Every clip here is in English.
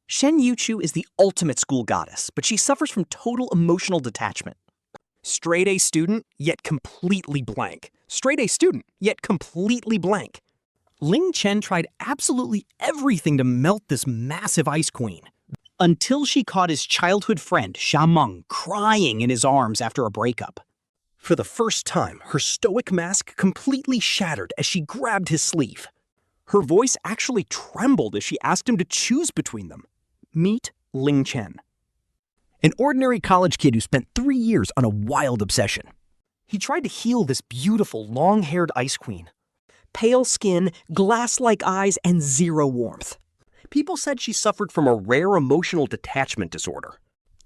Shen Youchu is the ultimate school goddess, but she suffers from total emotional detachment. Straight A student, yet completely blank. Straight A student, yet completely blank. Ling Chen tried absolutely everything to melt this massive ice queen, until she caught his childhood friend, Xia Meng, crying in his arms after a breakup. For the first time, her stoic mask completely shattered as she grabbed his sleeve. Her voice actually trembled as she asked him to choose between them. Meet Ling Chen, an ordinary college kid who spent 3 years on a wild obsession. He tried to heal this beautiful, long-haired ice queen. Pale skin, glass-like eyes, and zero warmth. People said she suffered from a rare emotional detachment disorder.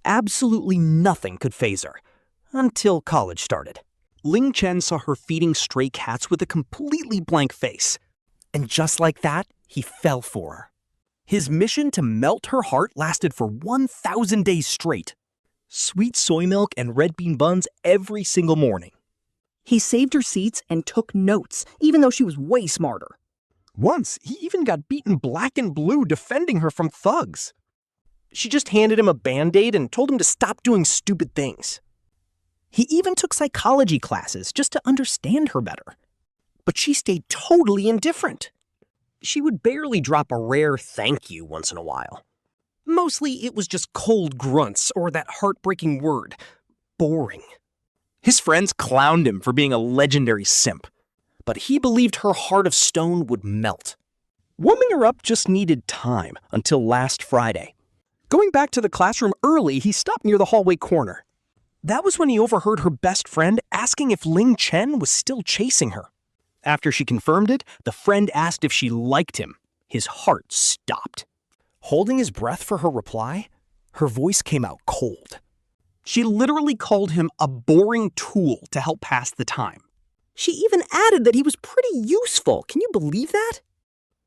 Absolutely nothing could faze her, until college started. Ling Chen saw her feeding stray cats with a completely blank face. And just like that, he fell for her. His mission to melt her heart lasted for 1,000 days straight. Sweet soy milk and red bean buns every single morning. He saved her seats and took notes, even though she was way smarter. Once, he even got beaten black and blue defending her from thugs. She just handed him a Band-Aid and told him to stop doing stupid things. He even took psychology classes just to understand her better. But she stayed totally indifferent. She would barely drop a rare thank you once in a while. Mostly it was just cold grunts or that heartbreaking word, boring. His friends clowned him for being a legendary simp, but he believed her heart of stone would melt. Warming her up just needed time until last Friday. Going back to the classroom early, he stopped near the hallway corner. That was when he overheard her best friend asking if Ling Chen was still chasing her. After she confirmed it, the friend asked if she liked him. His heart stopped. Holding his breath for her reply, her voice came out cold. She literally called him a boring tool to help pass the time. She even added that he was pretty useful. Can you believe that?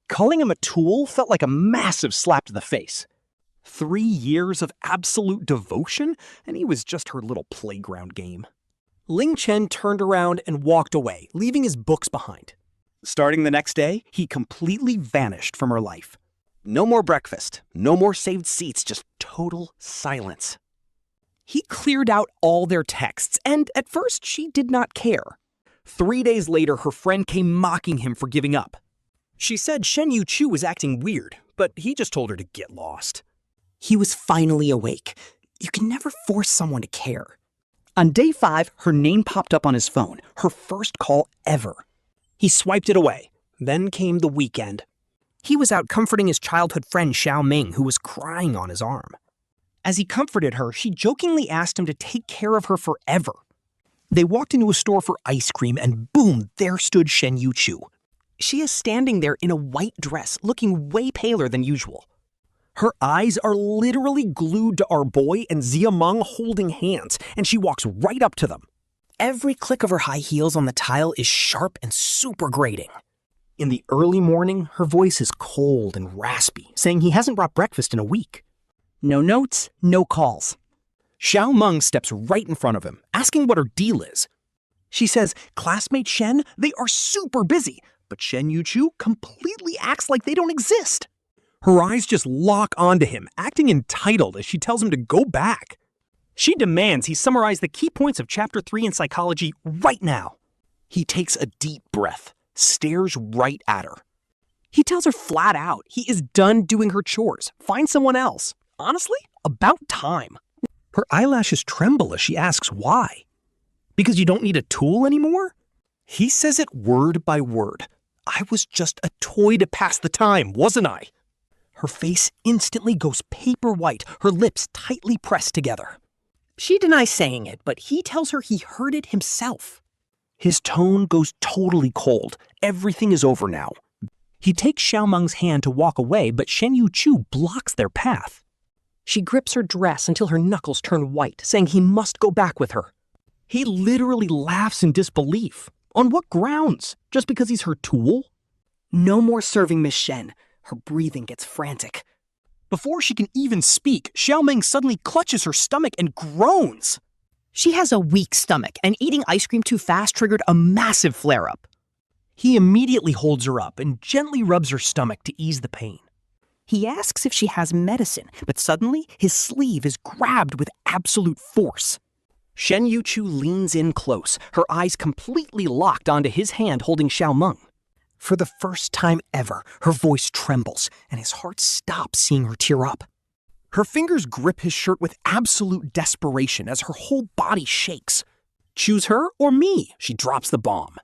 Calling him a tool felt like a massive slap to the face. 3 years of absolute devotion, and he was just her little playground game. Ling Chen turned around and walked away, leaving his books behind. Starting the next day, he completely vanished from her life. No more breakfast, no more saved seats, just total silence. He cleared out all their texts, and at first she did not care. 3 days later, her friend came mocking him for giving up. She said Shen Youchu was acting weird, but he just told her to get lost. He was finally awake. You can never force someone to care. On day 5, her name popped up on his phone, her first call ever. He swiped it away. Then came the weekend. He was out comforting his childhood friend Xia Meng, who was crying on his arm. As he comforted her, she jokingly asked him to take care of her forever. They walked into a store for ice cream, and boom, there stood Shen Youchu. She is standing there in a white dress, looking way paler than usual. Her eyes are literally glued to our boy and Xia Meng holding hands, and she walks right up to them. Every click of her high heels on the tile is sharp and super grating. In the early morning, her voice is cold and raspy, saying he hasn't brought breakfast in a week. No notes, no calls. Xia Meng steps right in front of him, asking what her deal is. She says, classmate Shen, they are super busy, but Shen Youchu completely acts like they don't exist. Her eyes just lock onto him, acting entitled as she tells him to go back. She demands he summarize the key points of Chapter 3 in psychology right now. He takes a deep breath, stares right at her. He tells her flat out he is done doing her chores. Find someone else. Honestly, about time. Her eyelashes tremble as she asks why. Because you don't need a tool anymore? He says it word by word. I was just a toy to pass the time, wasn't I? Her face instantly goes paper white, her lips tightly pressed together. She denies saying it, but he tells her he heard it himself. His tone goes totally cold. Everything is over now. He takes Xia Meng's hand to walk away, but Shen Youchu blocks their path. She grips her dress until her knuckles turn white, saying he must go back with her. He literally laughs in disbelief. On what grounds? Just because he's her tool? No more serving Miss Shen. Her breathing gets frantic. Before she can even speak, Xia Meng suddenly clutches her stomach and groans. She has a weak stomach, and eating ice cream too fast triggered a massive flare-up. He immediately holds her up and gently rubs her stomach to ease the pain. He asks if she has medicine, but suddenly his sleeve is grabbed with absolute force. Shen Youchu leans in close, her eyes completely locked onto his hand holding Xia Meng. For the first time ever, her voice trembles, and his heart stops seeing her tear up. Her fingers grip his shirt with absolute desperation as her whole body shakes. Choose her or me, she drops the bomb.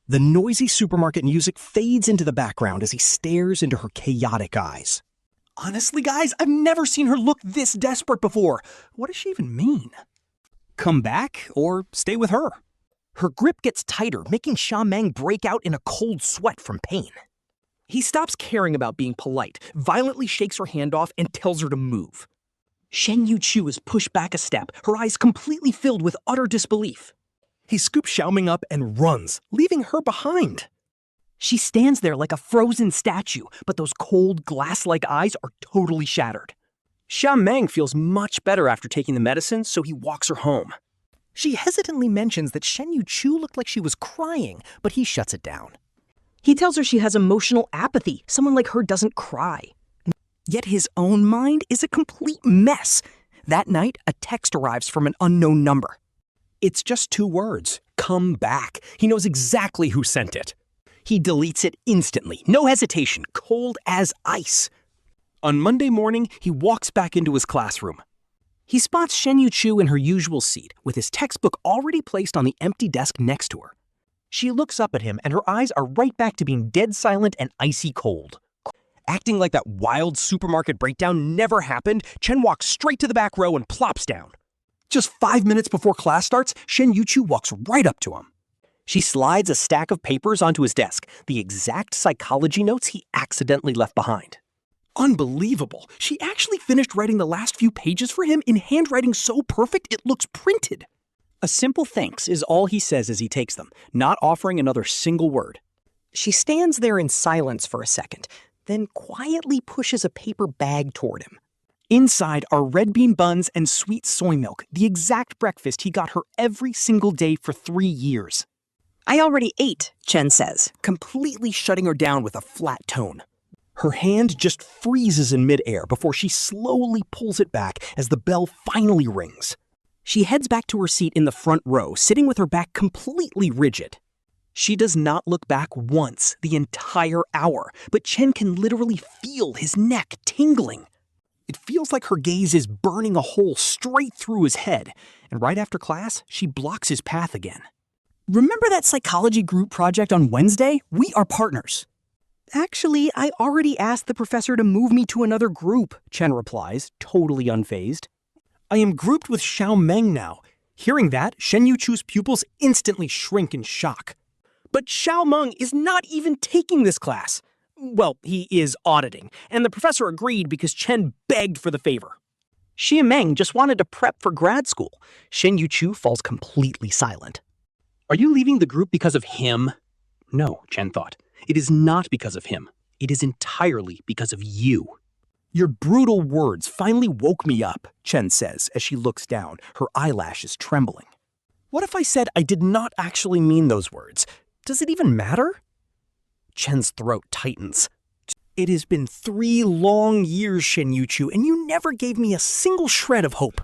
The noisy supermarket music fades into the background as he stares into her chaotic eyes. Honestly, guys, I've never seen her look this desperate before. What does she even mean? Come back or stay with her? Her grip gets tighter, making Xia Meng break out in a cold sweat from pain. He stops caring about being polite, violently shakes her hand off, and tells her to move. Shen Youchu is pushed back a step, her eyes completely filled with utter disbelief. He scoops Xia Meng up and runs, leaving her behind. She stands there like a frozen statue, but those cold, glass-like eyes are totally shattered. Xia Meng feels much better after taking the medicine, so he walks her home. She hesitantly mentions that Shen Youchu looked like she was crying, but he shuts it down. He tells her she has emotional apathy. Someone like her doesn't cry. Yet his own mind is a complete mess. That night, a text arrives from an unknown number. It's just 2 words. Come back. He knows exactly who sent it. He deletes it instantly. No hesitation. Cold as ice. On Monday morning, he walks back into his classroom. He spots Shen Youchu in her usual seat, with his textbook already placed on the empty desk next to her. She looks up at him, and her eyes are right back to being dead silent and icy cold. Acting like that wild supermarket breakdown never happened, Chen walks straight to the back row and plops down. Just 5 minutes before class starts, Shen Youchu walks right up to him. She slides a stack of papers onto his desk, the exact psychology notes he accidentally left behind. Unbelievable! She actually finished writing the last few pages for him in handwriting so perfect it looks printed. A simple thanks is all he says as he takes them, not offering another single word. She stands there in silence for a second, then quietly pushes a paper bag toward him. Inside are red bean buns and sweet soy milk, the exact breakfast he got her every single day for 3 years. I already ate, Chen says, completely shutting her down with a flat tone. Her hand just freezes in midair before she slowly pulls it back as the bell finally rings. She heads back to her seat in the front row, sitting with her back completely rigid. She does not look back once the entire hour, but Chen can literally feel his neck tingling. It feels like her gaze is burning a hole straight through his head, and right after class, she blocks his path again. Remember that psychology group project on Wednesday? We are partners. Actually, I already asked the professor to move me to another group, Chen replies, totally unfazed. I am grouped with Xia Meng now. Hearing that, Shen Youchu's pupils instantly shrink in shock. But Xia Meng is not even taking this class. Well, he is auditing, and the professor agreed because Chen begged for the favor. Xia Meng just wanted to prep for grad school. Shen Youchu falls completely silent. Are you leaving the group because of him? No, Chen thought. It is not because of him. It is entirely because of you. Your brutal words finally woke me up, Chen says as she looks down, her eyelashes trembling. What if I said I did not actually mean those words? Does it even matter? Chen's throat tightens. It has been 3 long years, Shen Youchu, and you never gave me a single shred of hope.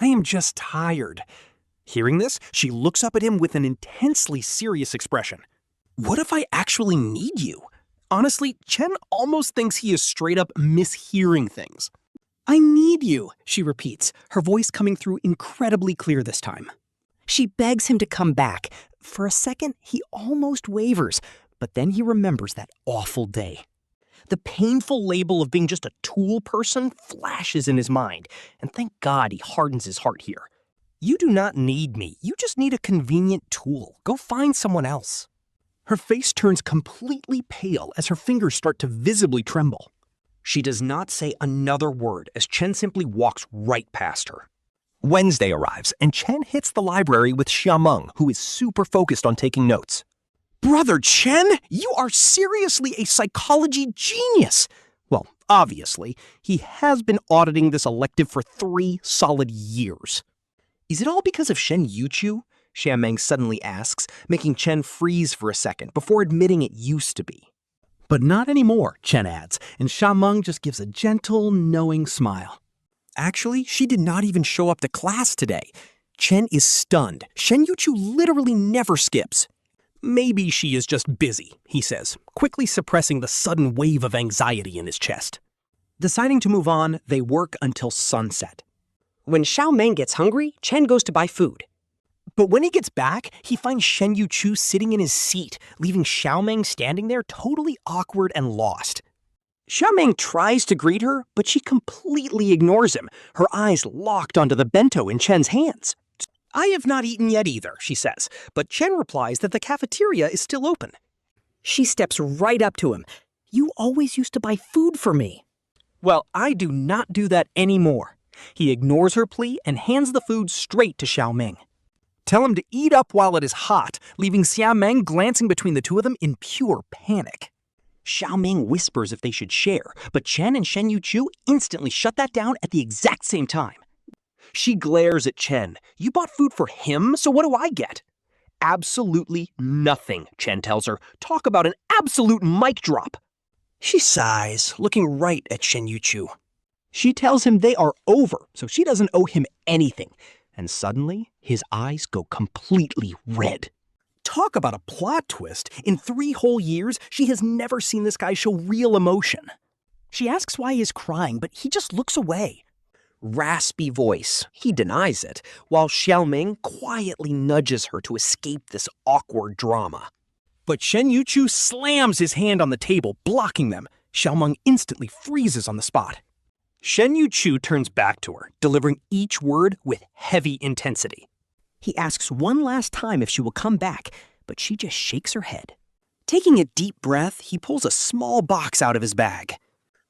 I am just tired. Hearing this, she looks up at him with an intensely serious expression. What if I actually need you? Honestly, Chen almost thinks he is straight up mishearing things. I need you, she repeats, her voice coming through incredibly clear this time. She begs him to come back. For a second, he almost wavers, but then he remembers that awful day. The painful label of being just a tool person flashes in his mind, and thank God he hardens his heart here. You do not need me. You just need a convenient tool. Go find someone else. Her face turns completely pale as her fingers start to visibly tremble. She does not say another word as Chen simply walks right past her. Wednesday arrives, and Chen hits the library with Xia Meng, who is super focused on taking notes. Brother Chen, you are seriously a psychology genius! Well, obviously, he has been auditing this elective for 3 solid years. Is it all because of Shen Youchu? Xia Meng suddenly asks, making Chen freeze for a second before admitting it used to be. But not anymore, Chen adds, and Xia Meng just gives a gentle, knowing smile. Actually, she did not even show up to class today. Chen is stunned. Shen Youchu literally never skips. Maybe she is just busy, he says, quickly suppressing the sudden wave of anxiety in his chest. Deciding to move on, they work until sunset. When Xia Meng gets hungry, Chen goes to buy food. But when he gets back, he finds Shen Youchu sitting in his seat, leaving Xia Meng standing there totally awkward and lost. Xia Meng tries to greet her, but she completely ignores him, her eyes locked onto the bento in Chen's hands. I have not eaten yet either, she says, but Chen replies that the cafeteria is still open. She steps right up to him. You always used to buy food for me. Well, I do not do that anymore. He ignores her plea and hands the food straight to Xia Meng. Tell him to eat up while it is hot, leaving Xia Meng glancing between the two of them in pure panic. Xia Meng whispers if they should share, but Chen and Shen Youchu instantly shut that down at the exact same time. She glares at Chen. You bought food for him, so what do I get? Absolutely nothing, Chen tells her. Talk about an absolute mic drop. She sighs, looking right at Shen Youchu. She tells him they are over, so she doesn't owe him anything. And suddenly, his eyes go completely red. Talk about a plot twist. In 3 whole years, she has never seen this guy show real emotion. She asks why he is crying, but he just looks away. Raspy voice. He denies it, while Xia Meng quietly nudges her to escape this awkward drama. But Shen Youchu slams his hand on the table, blocking them. Xia Meng instantly freezes on the spot. Shen Youchu turns back to her, delivering each word with heavy intensity. He asks one last time if she will come back, but she just shakes her head. Taking a deep breath, he pulls a small box out of his bag.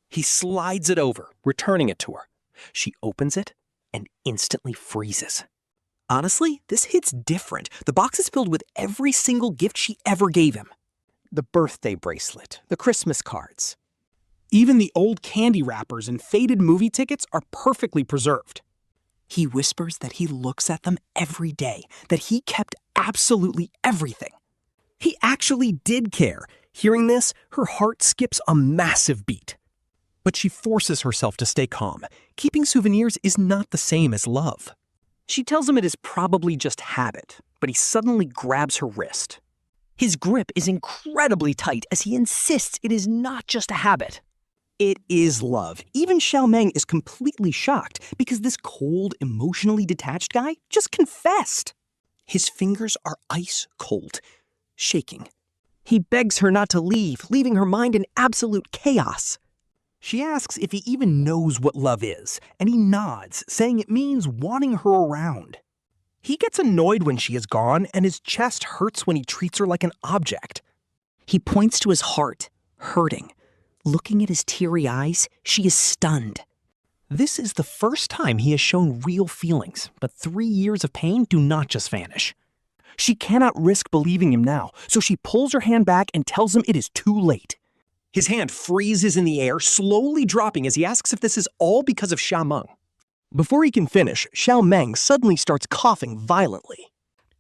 He slides it over, returning it to her. She opens it and instantly freezes. Honestly, this hits different. The box is filled with every single gift she ever gave him. The birthday bracelet, the Christmas cards. Even the old candy wrappers and faded movie tickets are perfectly preserved. He whispers that he looks at them every day, that he kept absolutely everything. He actually did care. Hearing this, her heart skips a massive beat. But she forces herself to stay calm. Keeping souvenirs is not the same as love. She tells him it is probably just habit, but he suddenly grabs her wrist. His grip is incredibly tight as he insists it is not just a habit. It is love. Even Xia Meng is completely shocked because this cold, emotionally detached guy just confessed. His fingers are ice cold, shaking. He begs her not to leave, leaving her mind in absolute chaos. She asks if he even knows what love is, and he nods, saying it means wanting her around. He gets annoyed when she is gone, and his chest hurts when he treats her like an object. He points to his heart, hurting. Looking at his teary eyes, she is stunned. This is the first time he has shown real feelings, but 3 years of pain do not just vanish. She cannot risk believing him now, so she pulls her hand back and tells him it is too late. His hand freezes in the air, slowly dropping as he asks if this is all because of Xia Meng. Before he can finish, Xia Meng suddenly starts coughing violently.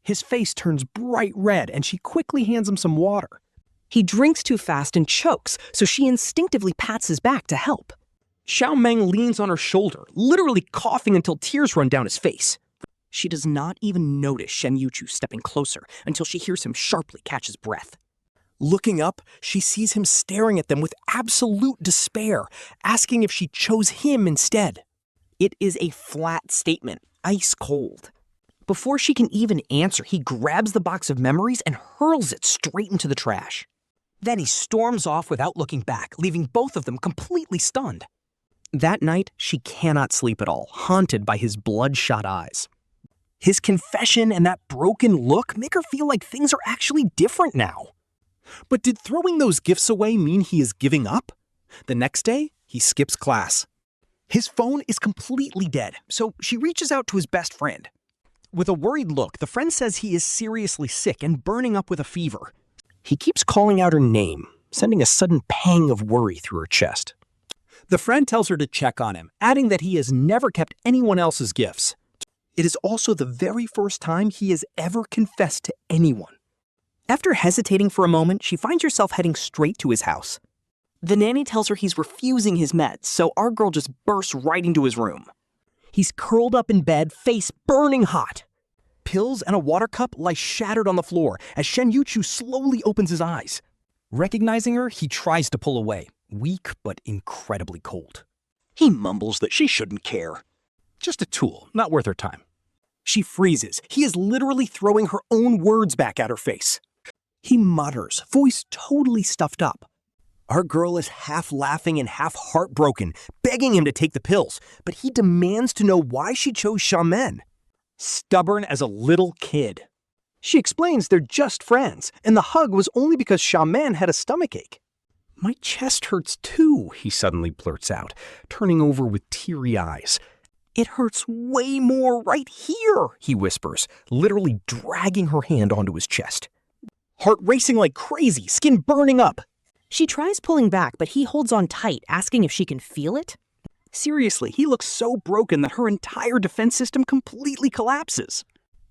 His face turns bright red, and she quickly hands him some water. He drinks too fast and chokes, so she instinctively pats his back to help. Xia Meng leans on her shoulder, literally coughing until tears run down his face. She does not even notice Shen Youchu stepping closer until she hears him sharply catch his breath. Looking up, she sees him staring at them with absolute despair, asking if she chose him instead. It is a flat statement, ice cold. Before she can even answer, he grabs the box of memories and hurls it straight into the trash. Then he storms off without looking back, leaving both of them completely stunned. That night, she cannot sleep at all, haunted by his bloodshot eyes. His confession and that broken look make her feel like things are actually different now. But did throwing those gifts away mean he is giving up? The next day, he skips class. His phone is completely dead, so she reaches out to his best friend. With a worried look, the friend says he is seriously sick and burning up with a fever. He keeps calling out her name, sending a sudden pang of worry through her chest. The friend tells her to check on him, adding that he has never kept anyone else's gifts. It is also the very first time he has ever confessed to anyone. After hesitating for a moment, she finds herself heading straight to his house. The nanny tells her he's refusing his meds, so our girl just bursts right into his room. He's curled up in bed, face burning hot. Pills and a water cup lie shattered on the floor as Shen Youchu slowly opens his eyes. Recognizing her, he tries to pull away, weak but incredibly cold. He mumbles that she shouldn't care. Just a tool, not worth her time. She freezes. He is literally throwing her own words back at her face. He mutters, voice totally stuffed up. Our girl is half laughing and half heartbroken, begging him to take the pills, but he demands to know why she chose Xia Meng. Stubborn as a little kid. She explains they're just friends, and the hug was only because Xia Meng had a stomachache. My chest hurts too, he suddenly blurts out, turning over with teary eyes. It hurts way more right here, he whispers, literally dragging her hand onto his chest. Heart racing like crazy, skin burning up. She tries pulling back, but he holds on tight, asking if she can feel it. Seriously, he looks so broken that her entire defense system completely collapses.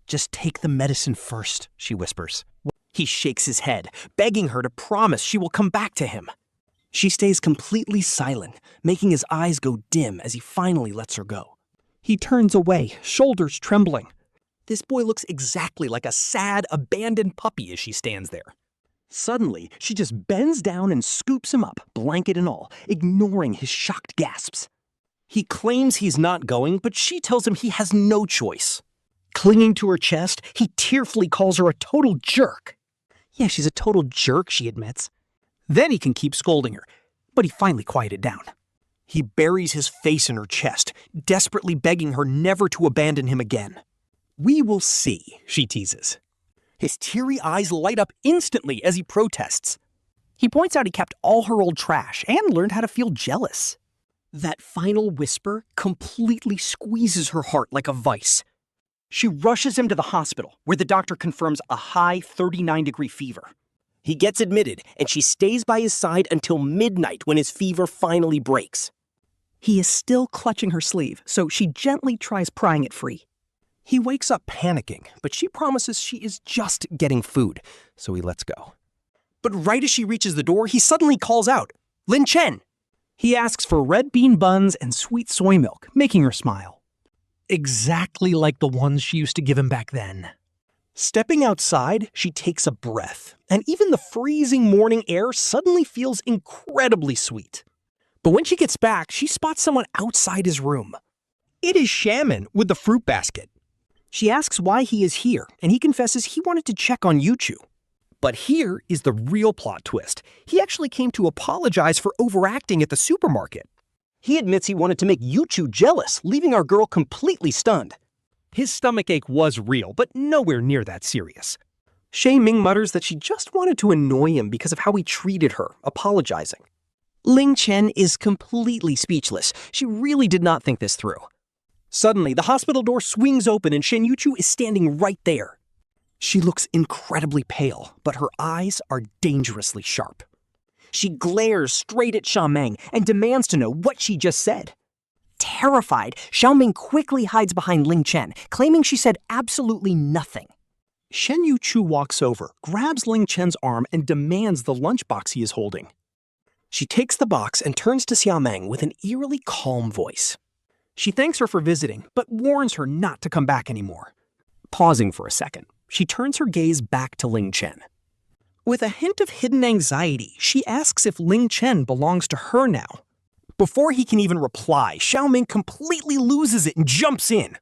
Just take the medicine first, she whispers. He shakes his head, begging her to promise she will come back to him. She stays completely silent, making his eyes go dim as he finally lets her go. He turns away, shoulders trembling. This boy looks exactly like a sad, abandoned puppy as she stands there. Suddenly, she just bends down and scoops him up, blanket and all, ignoring his shocked gasps. He claims he's not going, but she tells him he has no choice. Clinging to her chest, he tearfully calls her a total jerk. Yeah, she's a total jerk, she admits. Then he can keep scolding her, but he finally quieted down. He buries his face in her chest, desperately begging her never to abandon him again. We will see, she teases. His teary eyes light up instantly as he protests. He points out he kept all her old trash and learned how to feel jealous. That final whisper completely squeezes her heart like a vice. She rushes him to the hospital, where the doctor confirms a high 39-degree fever. He gets admitted, and she stays by his side until midnight when his fever finally breaks. He is still clutching her sleeve, so she gently tries prying it free. He wakes up panicking, but she promises she is just getting food, so he lets go. But right as she reaches the door, he suddenly calls out, "Ling Chen!" He asks for red bean buns and sweet soy milk, making her smile. Exactly like the ones she used to give him back then. Stepping outside, she takes a breath, and even the freezing morning air suddenly feels incredibly sweet. But when she gets back, she spots someone outside his room. It is Xia Meng with the fruit basket. She asks why he is here, and he confesses he wanted to check on Youchu. But here is the real plot twist. He actually came to apologize for overacting at the supermarket. He admits he wanted to make Youchu jealous, leaving our girl completely stunned. His stomachache was real, but nowhere near that serious. Xia Meng mutters that she just wanted to annoy him because of how he treated her, apologizing. Ling Chen is completely speechless. She really did not think this through. Suddenly, the hospital door swings open and Shen Youchu is standing right there. She looks incredibly pale, but her eyes are dangerously sharp. She glares straight at Xia Meng and demands to know what she just said. Terrified, Xia Meng quickly hides behind Ling Chen, claiming she said absolutely nothing. Shen Youchu walks over, grabs Ling Chen's arm, and demands the lunchbox he is holding. She takes the box and turns to Xia Meng with an eerily calm voice. She thanks her for visiting, but warns her not to come back anymore. Pausing for a second, she turns her gaze back to Ling Chen. With a hint of hidden anxiety, she asks if Ling Chen belongs to her now. Before he can even reply, Xia Meng completely loses it and jumps in.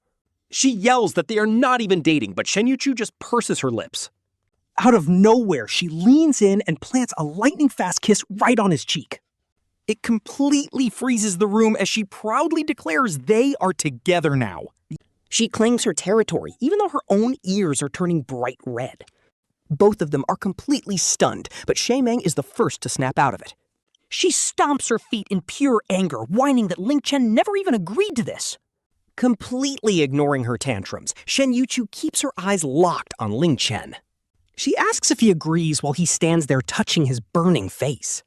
She yells that they are not even dating, but Shen Youchu just purses her lips. Out of nowhere, she leans in and plants a lightning-fast kiss right on his cheek. It completely freezes the room as she proudly declares they are together now. She claims her territory, even though her own ears are turning bright red. Both of them are completely stunned, but Xia Meng is the first to snap out of it. She stomps her feet in pure anger, whining that Ling Chen never even agreed to this. Completely ignoring her tantrums, Shen Youchu keeps her eyes locked on Ling Chen. She asks if he agrees while he stands there touching his burning face.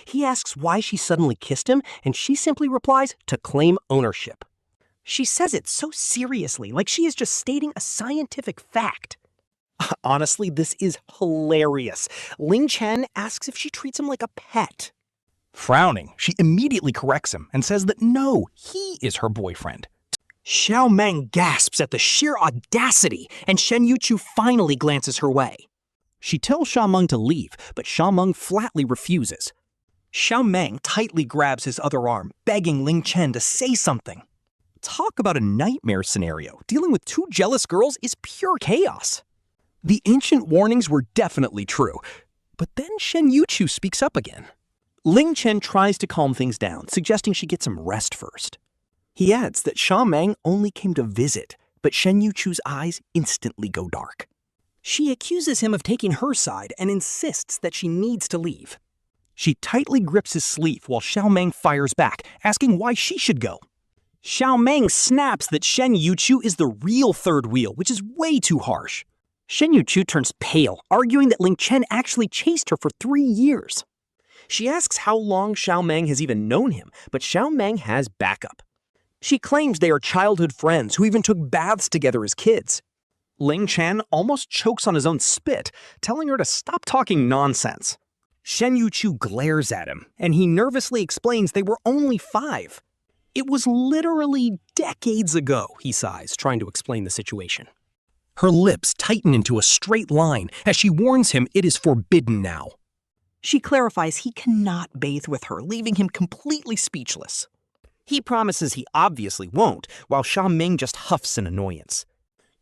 He asks why she suddenly kissed him, and she simply replies to claim ownership. She says it so seriously, like she is just stating a scientific fact. Honestly, this is hilarious. Ling Chen asks if she treats him like a pet. Frowning, she immediately corrects him and says that no, he is her boyfriend. Xia Meng gasps at the sheer audacity, and Shen Youchu finally glances her way. She tells Xia Meng to leave, but Xia Meng flatly refuses. Xia Meng tightly grabs his other arm, begging Ling Chen to say something. Talk about a nightmare scenario. Dealing with two jealous girls is pure chaos. The ancient warnings were definitely true, but then Shen Youchu speaks up again. Ling Chen tries to calm things down, suggesting she get some rest first. He adds that Xia Meng only came to visit, but Shen Yuchu's eyes instantly go dark. She accuses him of taking her side and insists that she needs to leave. She tightly grips his sleeve while Xia Meng fires back, asking why she should go. Xia Meng snaps that Shen Youchu is the real third wheel, which is way too harsh. Shen Youchu turns pale, arguing that Ling Chen actually chased her for 3 years. She asks how long Xia Meng has even known him, but Xia Meng has backup. She claims they are childhood friends who even took baths together as kids. Ling Chen almost chokes on his own spit, telling her to stop talking nonsense. Shen Youchu glares at him, and he nervously explains they were only 5. It was literally decades ago, he sighs, trying to explain the situation. Her lips tighten into a straight line as she warns him it is forbidden now. She clarifies he cannot bathe with her, leaving him completely speechless. He promises he obviously won't, while Xia Meng just huffs in annoyance.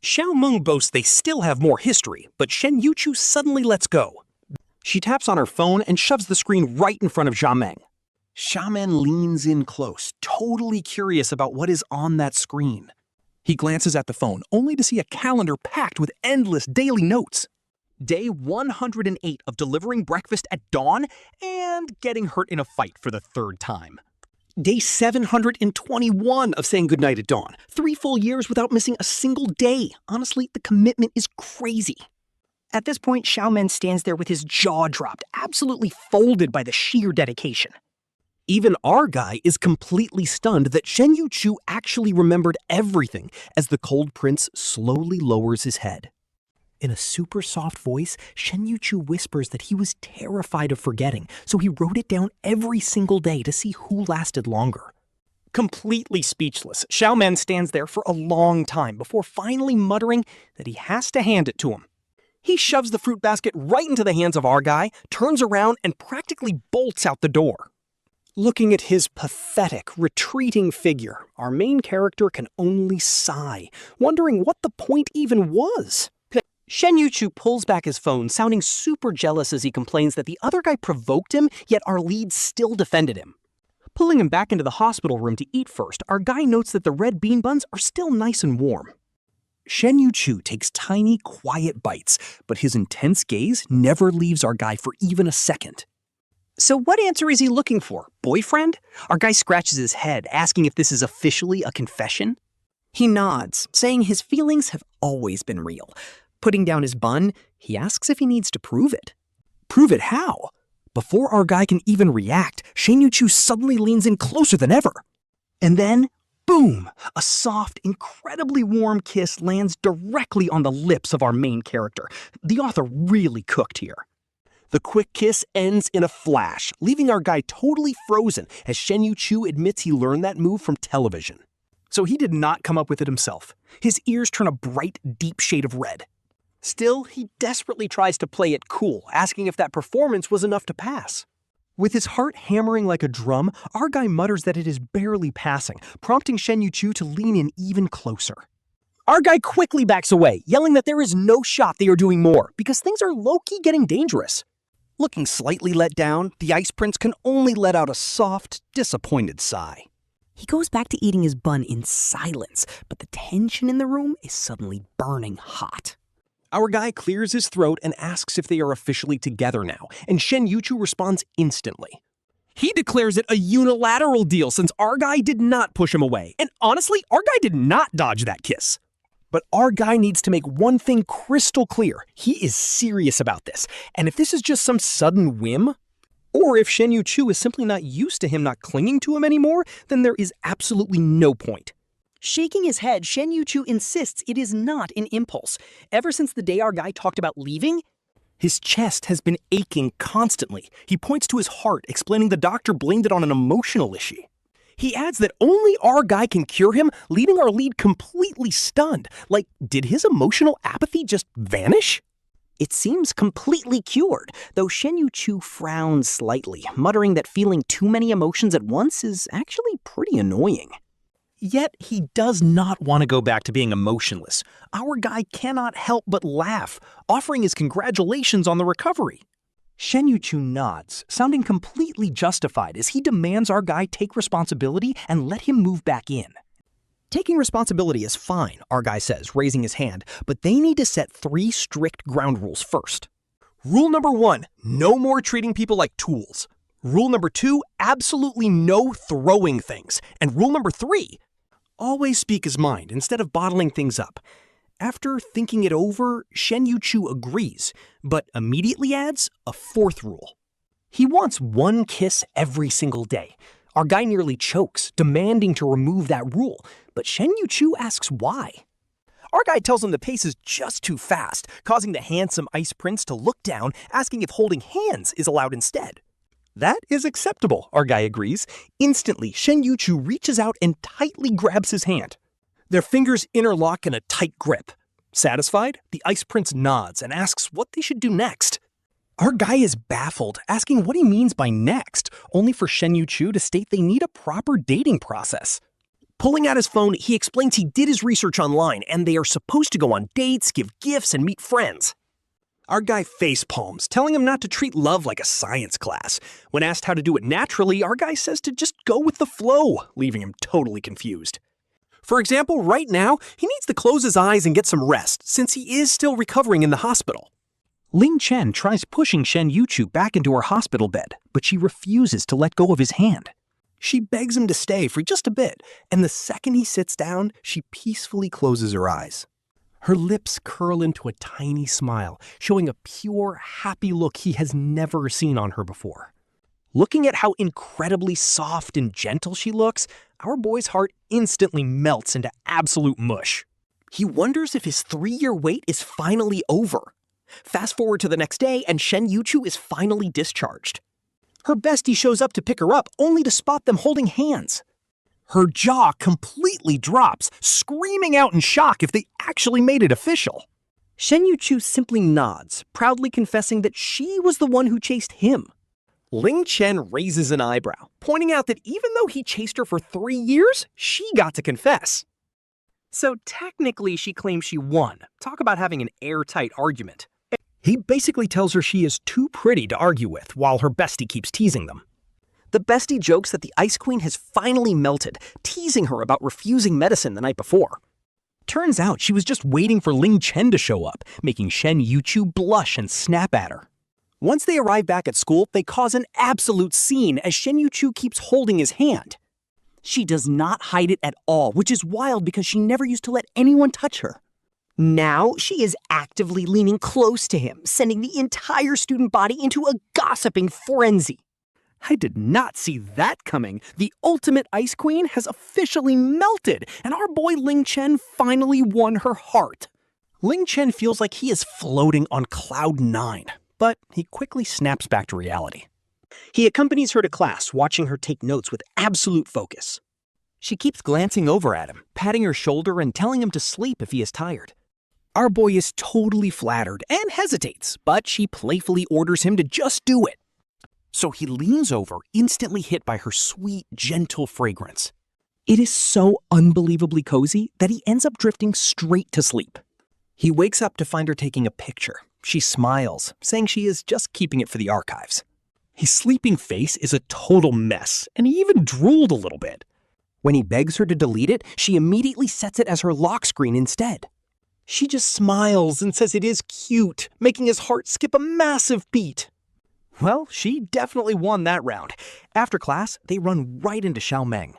Xia Meng boasts they still have more history, but Shen Youchu suddenly lets go. She taps on her phone and shoves the screen right in front of Xia Meng. Xia Meng leans in close, totally curious about what is on that screen. He glances at the phone, only to see a calendar packed with endless daily notes. Day 108 of delivering breakfast at dawn and getting hurt in a fight for the 3rd time. Day 721 of saying goodnight at dawn. 3 full years without missing a single day. Honestly, the commitment is crazy. At this point, Xia Meng stands there with his jaw dropped, absolutely folded by the sheer dedication. Even our guy is completely stunned that Shen Youchu actually remembered everything as the cold prince slowly lowers his head. In a super soft voice, Shen Youchu whispers that he was terrified of forgetting, so he wrote it down every single day to see who lasted longer. Completely speechless, Xia Meng stands there for a long time before finally muttering that he has to hand it to him. He shoves the fruit basket right into the hands of our guy, turns around, and practically bolts out the door. Looking at his pathetic, retreating figure, our main character can only sigh, wondering what the point even was. Shen Youchu pulls back his phone, sounding super jealous as he complains that the other guy provoked him, yet our lead still defended him. Pulling him back into the hospital room to eat first, our guy notes that the red bean buns are still nice and warm. Shen Youchu takes tiny, quiet bites, but his intense gaze never leaves our guy for even a second. So what answer is he looking for? Boyfriend? Our guy scratches his head, asking if this is officially a confession. He nods, saying his feelings have always been real. Putting down his bun, he asks if he needs to prove it. Prove it how? Before our guy can even react, Shen Youchu suddenly leans in closer than ever. And then, boom! A soft, incredibly warm kiss lands directly on the lips of our main character. The author really cooked here. The quick kiss ends in a flash, leaving our guy totally frozen as Shen Youchu admits he learned that move from television. So he did not come up with it himself. His ears turn a bright, deep shade of red. Still, he desperately tries to play it cool, asking if that performance was enough to pass. With his heart hammering like a drum, our guy mutters that it is barely passing, prompting Shen Youchu to lean in even closer. Our guy quickly backs away, yelling that there is no shot they are doing more, because things are low-key getting dangerous. Looking slightly let down, the Ice Prince can only let out a soft, disappointed sigh. He goes back to eating his bun in silence, but the tension in the room is suddenly burning hot. Our guy clears his throat and asks if they are officially together now, and Shen Youchu responds instantly. He declares it a unilateral deal since our guy did not push him away, and honestly, our guy did not dodge that kiss. But our guy needs to make one thing crystal clear. He is serious about this. And if this is just some sudden whim, or if Shen Youchu is simply not used to him not clinging to him anymore, then there is absolutely no point. Shaking his head, Shen Youchu insists it is not an impulse. Ever since the day our guy talked about leaving, His chest has been aching constantly. He points to his heart, explaining the doctor blamed it on an emotional issue. He adds that only our guy can cure him, leaving our lead completely stunned. Like, did his emotional apathy just vanish? it seems completely cured, though Shen Youchu frowns slightly, muttering that feeling too many emotions at once is actually pretty annoying. Yet he does not want to go back to being emotionless. Our guy cannot help but laugh, offering his congratulations on the recovery. Shen Youchu nods, sounding completely justified as he demands our guy take responsibility and let him move back in. Taking responsibility is fine, our guy says, raising his hand, but they need to set 3 strict ground rules first. Rule number 1, no more treating people like tools. Rule number 2, absolutely no throwing things. And rule number 3, always speak his mind instead of bottling things up. After thinking it over, Shen Youchu agrees, but immediately adds a 4th rule. He wants 1 kiss every single day. Our guy nearly chokes, demanding to remove that rule, but Shen Youchu asks why. Our guy tells him the pace is just too fast, causing the handsome ice prince to look down, asking if holding hands is allowed instead. That is acceptable, our guy agrees. Instantly, Shen Youchu reaches out and tightly grabs his hand. Their fingers interlock in a tight grip. Satisfied, the ice prince nods and asks what they should do next. Our guy is baffled, asking what he means by next, only for Shen Youchu to state they need a proper dating process. Pulling out his phone, he explains he did his research online and they are supposed to go on dates, give gifts, and meet friends. Our guy face palms, telling him not to treat love like a science class. When asked how to do it naturally, our guy says to just go with the flow, leaving him totally confused. For example, right now, he needs to close his eyes and get some rest, since he is still recovering in the hospital. Ling Chen tries pushing Shen Youchu back into her hospital bed, but she refuses to let go of his hand. She begs him to stay for just a bit, and the second he sits down, she peacefully closes her eyes. Her lips curl into a tiny smile, showing a pure, happy look he has never seen on her before. Looking at how incredibly soft and gentle she looks, our boy's heart instantly melts into absolute mush. He wonders if his 3-year wait is finally over. Fast forward to the next day, and Shen Youchu is finally discharged. Her bestie shows up to pick her up, only to spot them holding hands. Her jaw completely drops, screaming out in shock if they actually made it official. Shen Youchu simply nods, proudly confessing that she was the one who chased him. Ling Chen raises an eyebrow, pointing out that even though he chased her for 3 years, she got to confess. So technically she claims she won. Talk about having an airtight argument. He basically tells her she is too pretty to argue with, while her bestie keeps teasing them. The bestie jokes that the Ice Queen has finally melted, teasing her about refusing medicine the night before. Turns out she was just waiting for Ling Chen to show up, making Shen Youchu blush and snap at her. Once they arrive back at school, they cause an absolute scene as Shen Youchu keeps holding his hand. She does not hide it at all, which is wild because she never used to let anyone touch her. Now she is actively leaning close to him, sending the entire student body into a gossiping frenzy. I did not see that coming. The ultimate Ice Queen has officially melted, and our boy Ling Chen finally won her heart. Ling Chen feels like he is floating on cloud 9, but he quickly snaps back to reality. He accompanies her to class, watching her take notes with absolute focus. She keeps glancing over at him, patting her shoulder and telling him to sleep if he is tired. Our boy is totally flattered and hesitates, but she playfully orders him to just do it. So he leans over, instantly hit by her sweet, gentle fragrance. It is so unbelievably cozy that he ends up drifting straight to sleep. He wakes up to find her taking a picture. She smiles, saying she is just keeping it for the archives. His sleeping face is a total mess, and he even drooled a little bit. When he begs her to delete it, she immediately sets it as her lock screen instead. She just smiles and says it is cute, making his heart skip a massive beat. Well, she definitely won that round. After class, they run right into Xia Meng.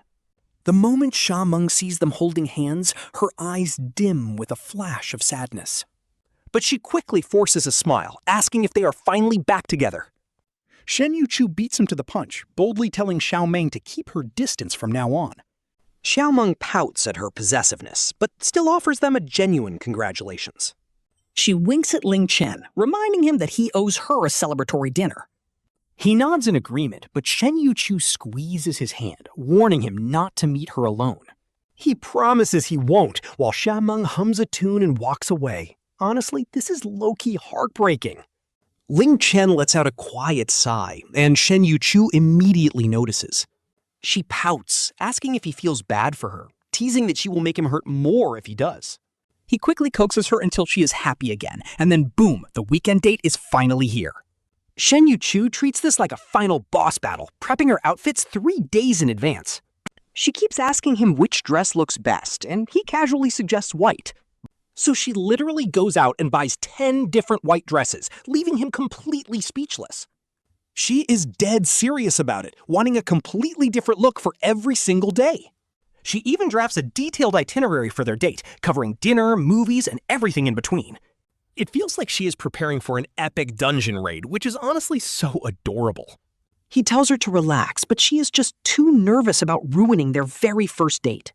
The moment Xia Meng sees them holding hands, her eyes dim with a flash of sadness. But she quickly forces a smile, asking if they are finally back together. Shen Youchu beats him to the punch, boldly telling Xia Meng to keep her distance from now on. Xia Meng pouts at her possessiveness, but still offers them a genuine congratulations. She winks at Ling Chen, reminding him that he owes her a celebratory dinner. He nods in agreement, but Shen Youchu squeezes his hand, warning him not to meet her alone. He promises he won't, while Xia Meng hums a tune and walks away. Honestly, this is low-key heartbreaking. Ling Chen lets out a quiet sigh, and Shen Youchu immediately notices. She pouts, asking if he feels bad for her, teasing that she will make him hurt more if he does. He quickly coaxes her until she is happy again, and then boom, the weekend date is finally here. Shen Youchu treats this like a final boss battle, prepping her outfits 3 days in advance. She keeps asking him which dress looks best, and he casually suggests white. So she literally goes out and buys 10 different white dresses, leaving him completely speechless. She is dead serious about it, wanting a completely different look for every single day. She even drafts a detailed itinerary for their date, covering dinner, movies, and everything in between. It feels like she is preparing for an epic dungeon raid, which is honestly so adorable. He tells her to relax, but she is just too nervous about ruining their very first date.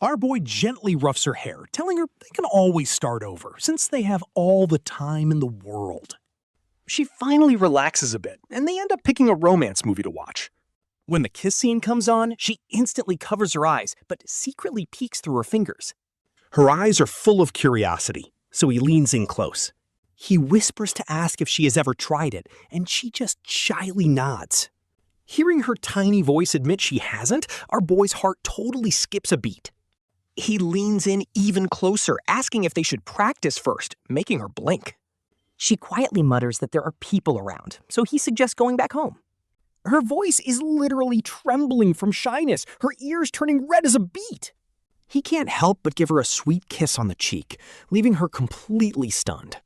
Our boy gently roughs her hair, telling her they can always start over, since they have all the time in the world. She finally relaxes a bit, and they end up picking a romance movie to watch. When the kiss scene comes on, she instantly covers her eyes, but secretly peeks through her fingers. Her eyes are full of curiosity, so he leans in close. He whispers to ask if she has ever tried it, and she just shyly nods. Hearing her tiny voice admit she hasn't, our boy's heart totally skips a beat. He leans in even closer, asking if they should practice first, making her blink. She quietly mutters that there are people around, so he suggests going back home. Her voice is literally trembling from shyness, her ears turning red as a beet. He can't help but give her a sweet kiss on the cheek, leaving her completely stunned.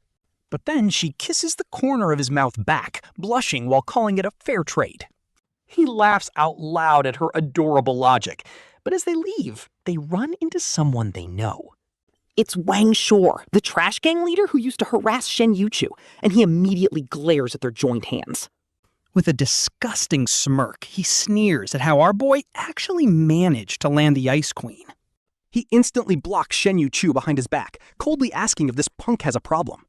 But then she kisses the corner of his mouth back, blushing while calling it a fair trade. He laughs out loud at her adorable logic, but as they leave, they run into someone they know. It's Wang Shor, the trash gang leader who used to harass Shen Youchu, and he immediately glares at their joined hands. With a disgusting smirk, he sneers at how our boy actually managed to land the Ice Queen. He instantly blocks Shen Youchu behind his back, coldly asking if this punk has a problem.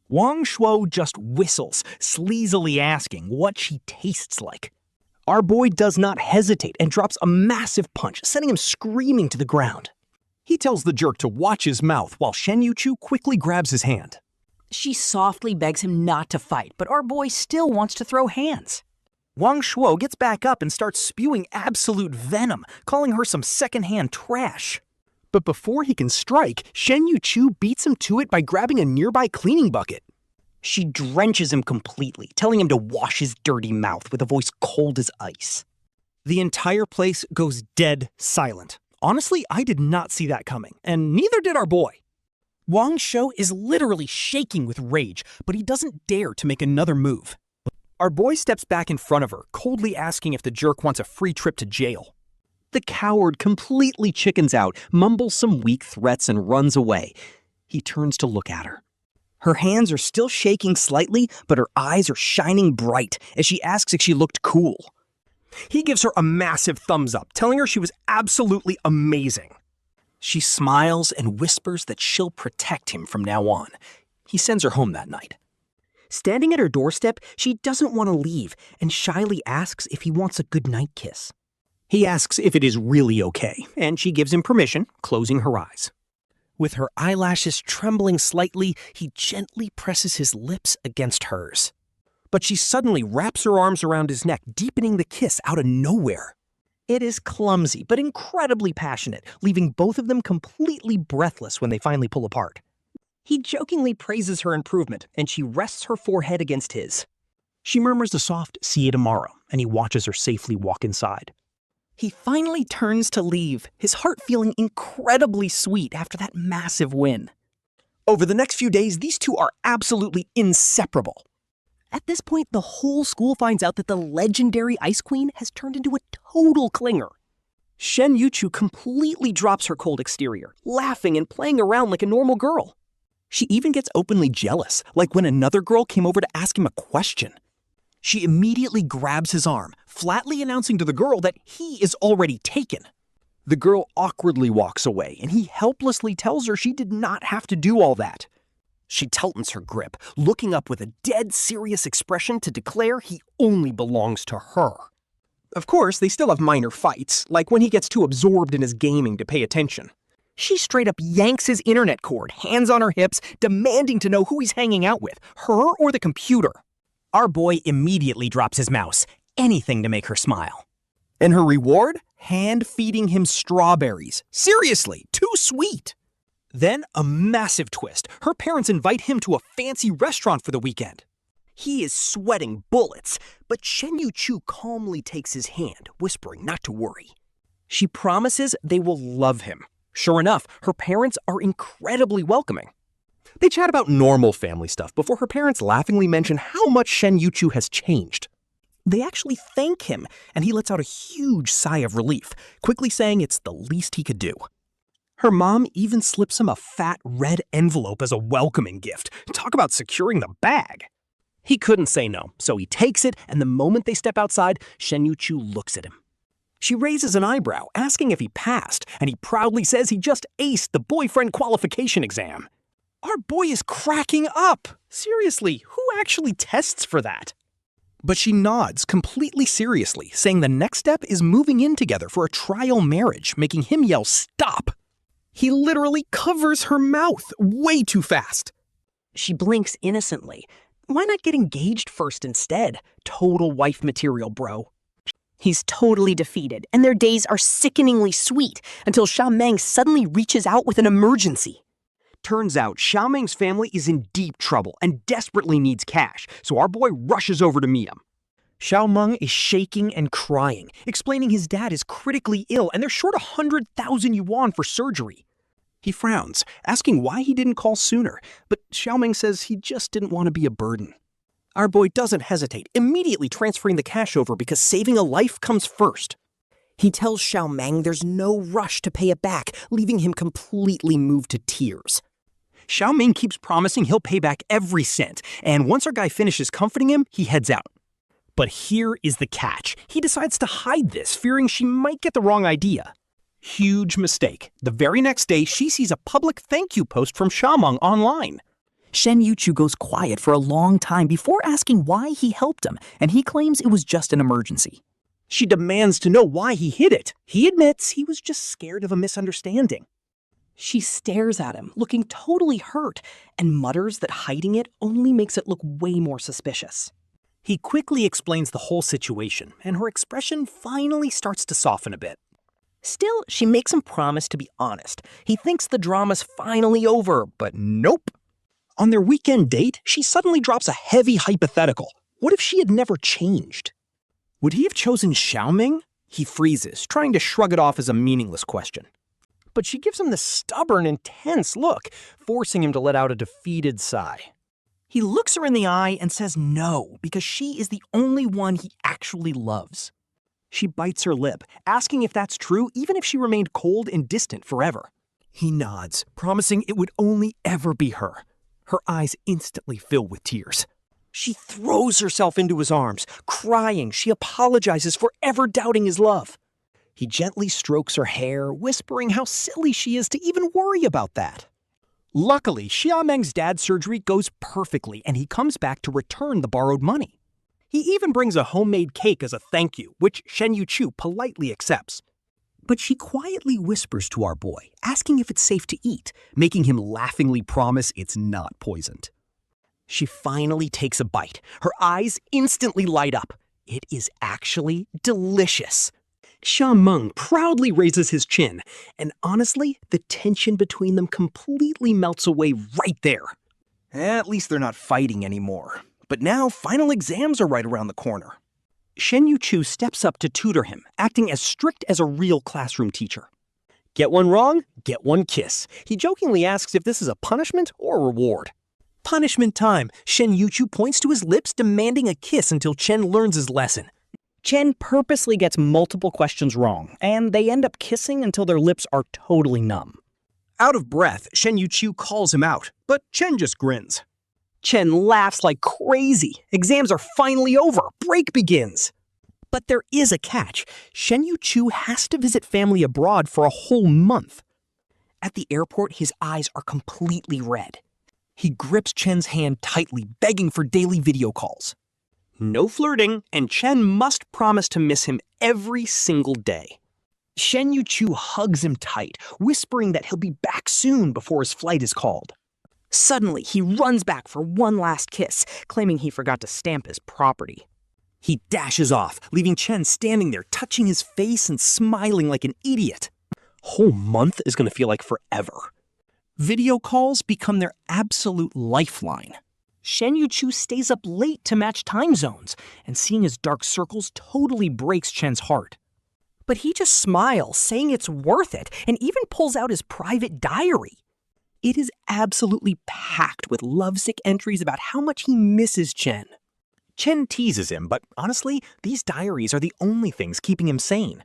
Wang Shuo just whistles, sleazily asking what she tastes like. Our boy does not hesitate and drops a massive punch, sending him screaming to the ground. He tells the jerk to watch his mouth while Shen Youchu quickly grabs his hand. She softly begs him not to fight, but our boy still wants to throw hands. Wang Shuo gets back up and starts spewing absolute venom, calling her some secondhand trash. But before he can strike, Shen Youchu beats him to it by grabbing a nearby cleaning bucket. She drenches him completely, telling him to wash his dirty mouth with a voice cold as ice. The entire place goes dead silent. Honestly, I did not see that coming, and neither did our boy. Wang Shuo is literally shaking with rage, but he doesn't dare to make another move. Our boy steps back in front of her, coldly asking if the jerk wants a free trip to jail. The coward completely chickens out, mumbles some weak threats, and runs away. He turns to look at her. Her hands are still shaking slightly, but her eyes are shining bright as she asks if she looked cool. He gives her a massive thumbs up, telling her she was absolutely amazing. She smiles and whispers that she'll protect him from now on. He sends her home that night. Standing at her doorstep, she doesn't want to leave and shyly asks if he wants a goodnight kiss. He asks if it is really okay, and she gives him permission, closing her eyes. With her eyelashes trembling slightly, he gently presses his lips against hers. But she suddenly wraps her arms around his neck, deepening the kiss out of nowhere. It is clumsy, but incredibly passionate, leaving both of them completely breathless when they finally pull apart. He jokingly praises her improvement, and she rests her forehead against his. She murmurs a soft, "see you tomorrow," and he watches her safely walk inside. He finally turns to leave, his heart feeling incredibly sweet after that massive win. Over the next few days, these two are absolutely inseparable. At this point, the whole school finds out that the legendary Ice Queen has turned into a total clinger. Shen Youchu completely drops her cold exterior, laughing and playing around like a normal girl. She even gets openly jealous, like when another girl came over to ask him a question. She immediately grabs his arm, flatly announcing to the girl that he is already taken. The girl awkwardly walks away, and he helplessly tells her she did not have to do all that. She tightens her grip, looking up with a dead serious expression to declare he only belongs to her. Of course, they still have minor fights, like when he gets too absorbed in his gaming to pay attention. She straight up yanks his internet cord, hands on her hips, demanding to know who he's hanging out with, her or the computer. Our boy immediately drops his mouse, anything to make her smile. And her reward? Hand feeding him strawberries. Seriously, too sweet. Then a massive twist. Her parents invite him to a fancy restaurant for the weekend. He is sweating bullets, but Shen Youchu calmly takes his hand, whispering not to worry. She promises they will love him. Sure enough, her parents are incredibly welcoming. They chat about normal family stuff before her parents laughingly mention how much Shen Youchu has changed. They actually thank him, and he lets out a huge sigh of relief, quickly saying it's the least he could do. Her mom even slips him a fat red envelope as a welcoming gift. Talk about securing the bag. He couldn't say no, so he takes it, and the moment they step outside, Shen Youchu looks at him. She raises an eyebrow, asking if he passed, and he proudly says he just aced the boyfriend qualification exam. Our boy is cracking up. Seriously, who actually tests for that? But she nods completely seriously, saying the next step is moving in together for a trial marriage, making him yell, "Stop!" He literally covers her mouth way too fast. She blinks innocently. Why not get engaged first instead? Total wife material, bro. He's totally defeated, and their days are sickeningly sweet until Xia Meng suddenly reaches out with an emergency. Turns out Xia Meng's family is in deep trouble and desperately needs cash, so our boy rushes over to meet him. Xia Meng is shaking and crying, explaining his dad is critically ill and they're short 100,000 yuan for surgery. He frowns, asking why he didn't call sooner, but Xia Meng says he just didn't want to be a burden. Our boy doesn't hesitate, immediately transferring the cash over because saving a life comes first. He tells Xia Meng there's no rush to pay it back, leaving him completely moved to tears. Xia Meng keeps promising he'll pay back every cent, and once our guy finishes comforting him, he heads out. But here is the catch. He decides to hide this, fearing she might get the wrong idea. Huge mistake. The very next day, she sees a public thank you post from Xia Meng online. Shen Youchu goes quiet for a long time before asking why he helped him, and he claims it was just an emergency. She demands to know why he hid it. He admits he was just scared of a misunderstanding. She stares at him, looking totally hurt, and mutters that hiding it only makes it look way more suspicious. He quickly explains the whole situation, and her expression finally starts to soften a bit. Still, she makes him promise to be honest. He thinks the drama's finally over, but nope. On their weekend date, she suddenly drops a heavy hypothetical. What if she had never changed? Would he have chosen Xia Meng? He freezes, trying to shrug it off as a meaningless question. But she gives him this stubborn, intense look, forcing him to let out a defeated sigh. He looks her in the eye and says no, because she is the only one he actually loves. She bites her lip, asking if that's true even if she remained cold and distant forever. He nods, promising it would only ever be her. Her eyes instantly fill with tears. She throws herself into his arms, crying. She apologizes for ever doubting his love. He gently strokes her hair, whispering how silly she is to even worry about that. Luckily, Xia Meng's dad's surgery goes perfectly, and he comes back to return the borrowed money. He even brings a homemade cake as a thank you, which Shen Youchu politely accepts. But she quietly whispers to our boy, asking if it's safe to eat, making him laughingly promise it's not poisoned. She finally takes a bite. Her eyes instantly light up. It is actually delicious. Xia Meng proudly raises his chin, and honestly, the tension between them completely melts away right there. At least they're not fighting anymore. But now, final exams are right around the corner. Shen Youchu steps up to tutor him, acting as strict as a real classroom teacher. Get one wrong, get one kiss. He jokingly asks if this is a punishment or a reward. Punishment time. Shen Youchu points to his lips, demanding a kiss until Chen learns his lesson. Chen purposely gets multiple questions wrong, and they end up kissing until their lips are totally numb. Out of breath, Shen Youchu calls him out, but Chen just grins. Chen laughs like crazy. Exams are finally over. Break begins. But there is a catch. Shen Youchu has to visit family abroad for a whole month. At the airport, his eyes are completely red. He grips Chen's hand tightly, begging for daily video calls. No flirting, and Chen must promise to miss him every single day. Shen Youchu hugs him tight, whispering that he'll be back soon before his flight is called. Suddenly, he runs back for one last kiss, claiming he forgot to stamp his property. He dashes off, leaving Chen standing there, touching his face and smiling like an idiot. Whole month is going to feel like forever. Video calls become their absolute lifeline. Shen Youchu stays up late to match time zones, and seeing his dark circles totally breaks Chen's heart. But he just smiles, saying it's worth it, and even pulls out his private diary. It is absolutely packed with lovesick entries about how much he misses Chen. Chen teases him, but honestly, these diaries are the only things keeping him sane.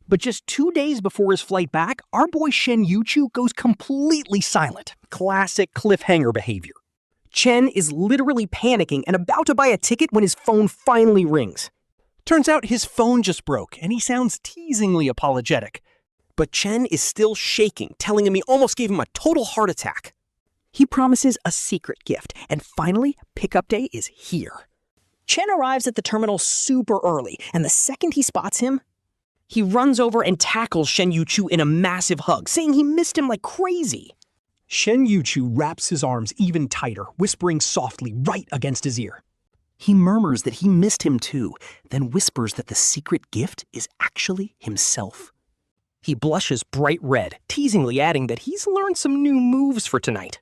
But just 2 days before his flight back, our boy Shen Youchu goes completely silent. Classic cliffhanger behavior. Chen is literally panicking and about to buy a ticket when his phone finally rings. Turns out his phone just broke, and he sounds teasingly apologetic. But Chen is still shaking, telling him he almost gave him a total heart attack. He promises a secret gift, and finally, pickup day is here. Chen arrives at the terminal super early, and the second he spots him, he runs over and tackles Shen Youchu in a massive hug, saying he missed him like crazy. Shen Youchu wraps his arms even tighter, whispering softly right against his ear. He murmurs that he missed him too, then whispers that the secret gift is actually himself. He blushes bright red, teasingly adding that he's learned some new moves for tonight.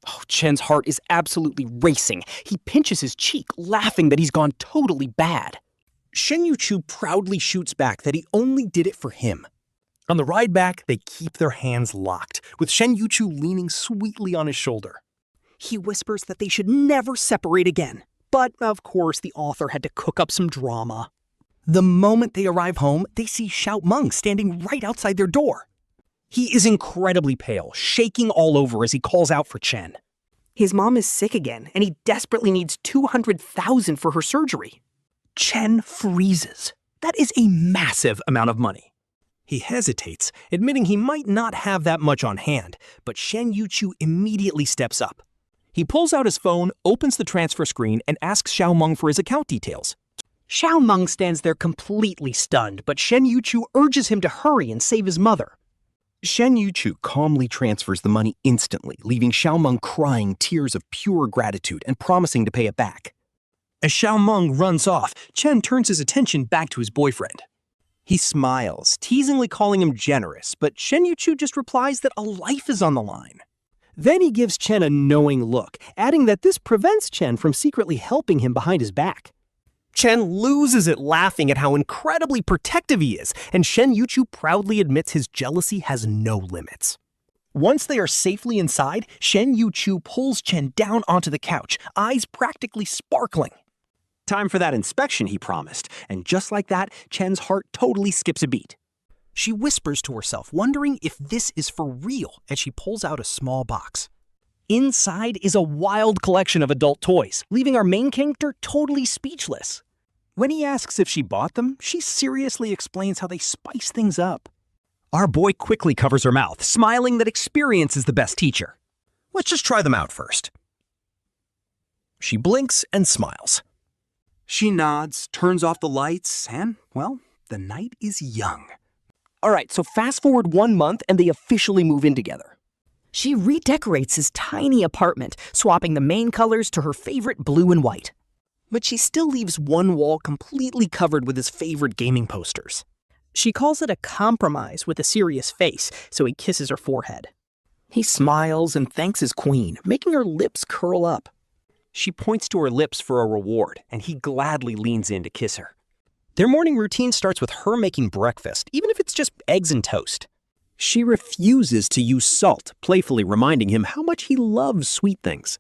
Oh, Chen's heart is absolutely racing. He pinches his cheek, laughing that he's gone totally bad. Shen Youchu proudly shoots back that he only did it for him. On the ride back, they keep their hands locked, with Shen Youchu leaning sweetly on his shoulder. He whispers that they should never separate again. But, of course, the author had to cook up some drama. The moment they arrive home, they see Xia Meng standing right outside their door. He is incredibly pale, shaking all over as he calls out for Chen. His mom is sick again, and he desperately needs $200,000 for her surgery. Chen freezes. That is a massive amount of money. He hesitates, admitting he might not have that much on hand, but Shen Youchu immediately steps up. He pulls out his phone, opens the transfer screen, and asks Xia Meng for his account details. Xia Meng stands there completely stunned, but Shen Youchu urges him to hurry and save his mother. Shen Youchu calmly transfers the money instantly, leaving Xia Meng crying tears of pure gratitude and promising to pay it back. As Xia Meng runs off, Chen turns his attention back to his boyfriend. He smiles, teasingly calling him generous, but Shen Youchu just replies that a life is on the line. Then he gives Chen a knowing look, adding that this prevents Chen from secretly helping him behind his back. Chen loses it laughing at how incredibly protective he is, and Shen Youchu proudly admits his jealousy has no limits. Once they are safely inside, Shen Youchu pulls Chen down onto the couch, eyes practically sparkling. Time for that inspection he promised, and just like that, Chen's heart totally skips a beat. She whispers to herself, wondering if this is for real, as she pulls out a small box. Inside is a wild collection of adult toys, leaving our main character totally speechless. When he asks if she bought them, she seriously explains how they spice things up. Our boy quickly covers her mouth, smiling that experience is the best teacher. Let's just try them out first. She blinks and smiles. She nods, turns off the lights, and, well, the night is young. Alright, so fast forward 1 month and they officially move in together. She redecorates his tiny apartment, swapping the main colors to her favorite blue and white. But she still leaves one wall completely covered with his favorite gaming posters. She calls it a compromise with a serious face, so he kisses her forehead. He smiles and thanks his queen, making her lips curl up. She points to her lips for a reward, and he gladly leans in to kiss her. Their morning routine starts with her making breakfast, even if it's just eggs and toast. She refuses to use salt, playfully reminding him how much he loves sweet things.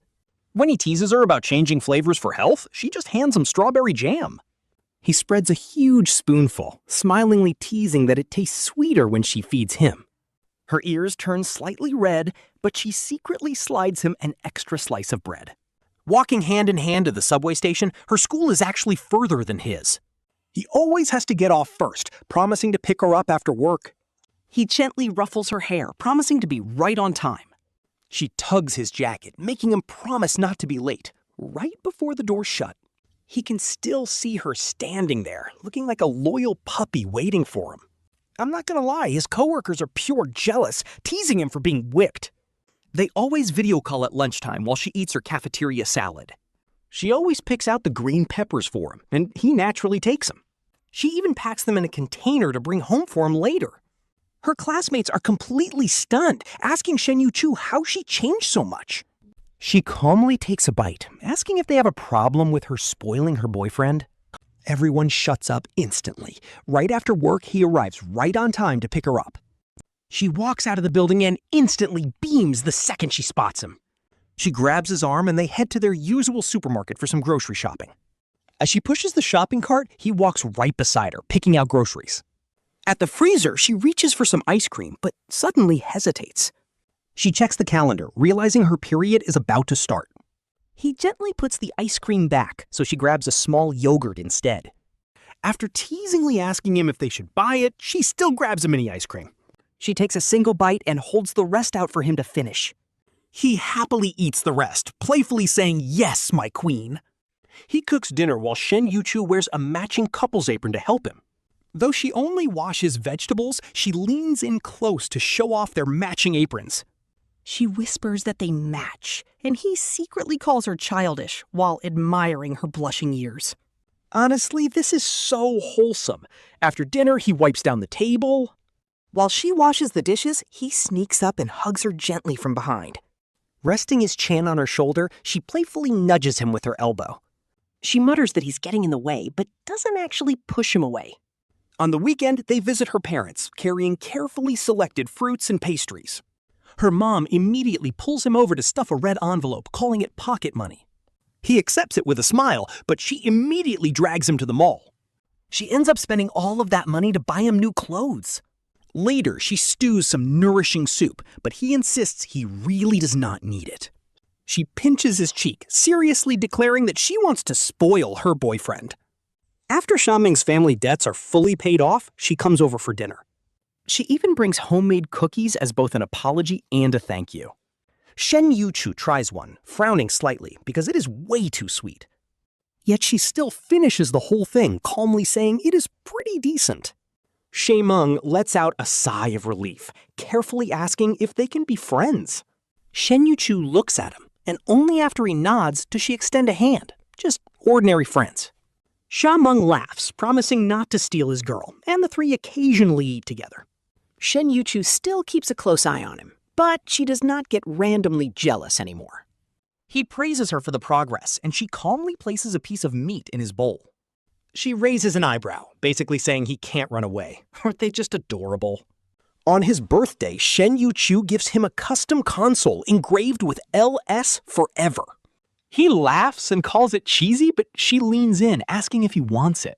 When he teases her about changing flavors for health, she just hands him strawberry jam. He spreads a huge spoonful, smilingly teasing that it tastes sweeter when she feeds him. Her ears turn slightly red, but she secretly slides him an extra slice of bread. Walking hand in hand to the subway station, her school is actually further than his. He always has to get off first, promising to pick her up after work. He gently ruffles her hair, promising to be right on time. She tugs his jacket, making him promise not to be late, right before the door shut. He can still see her standing there, looking like a loyal puppy waiting for him. I'm not gonna lie, his coworkers are pure jealous, teasing him for being whipped. They always video call at lunchtime while she eats her cafeteria salad. She always picks out the green peppers for him, and he naturally takes them. She even packs them in a container to bring home for him later. Her classmates are completely stunned, asking Shen Youchu how she changed so much. She calmly takes a bite, asking if they have a problem with her spoiling her boyfriend. Everyone shuts up instantly. Right after work, he arrives right on time to pick her up. She walks out of the building and instantly beams the second she spots him. She grabs his arm and they head to their usual supermarket for some grocery shopping. As she pushes the shopping cart, he walks right beside her, picking out groceries. At the freezer, she reaches for some ice cream, but suddenly hesitates. She checks the calendar, realizing her period is about to start. He gently puts the ice cream back, so she grabs a small yogurt instead. After teasingly asking him if they should buy it, she still grabs a mini ice cream. She takes a single bite and holds the rest out for him to finish. He happily eats the rest, playfully saying, "Yes, my queen." He cooks dinner while Shen Youchu wears a matching couple's apron to help him. Though she only washes vegetables, she leans in close to show off their matching aprons. She whispers that they match, and he secretly calls her childish while admiring her blushing ears. Honestly, this is so wholesome. After dinner, he wipes down the table. While she washes the dishes, he sneaks up and hugs her gently from behind. Resting his chin on her shoulder, she playfully nudges him with her elbow. She mutters that he's getting in the way, but doesn't actually push him away. On the weekend, they visit her parents, carrying carefully selected fruits and pastries. Her mom immediately pulls him over to stuff a red envelope, calling it pocket money. He accepts it with a smile, but she immediately drags him to the mall. She ends up spending all of that money to buy him new clothes. Later, she stews some nourishing soup, but he insists he really does not need it. She pinches his cheek, seriously declaring that she wants to spoil her boyfriend. After Xia Meng's family debts are fully paid off, she comes over for dinner. She even brings homemade cookies as both an apology and a thank you. Shen Youchu tries one, frowning slightly because it is way too sweet. Yet she still finishes the whole thing, calmly saying it is pretty decent. Xia Meng lets out a sigh of relief, carefully asking if they can be friends. Shen Youchu looks at him, and only after he nods does she extend a hand, just ordinary friends. Xia Meng laughs, promising not to steal his girl, and the three occasionally eat together. Shen Youchu still keeps a close eye on him, but she does not get randomly jealous anymore. He praises her for the progress, and she calmly places a piece of meat in his bowl. She raises an eyebrow, basically saying he can't run away. Aren't they just adorable? On his birthday, Shen Youchu gives him a custom console engraved with LS Forever. He laughs and calls it cheesy, but she leans in, asking if he wants it.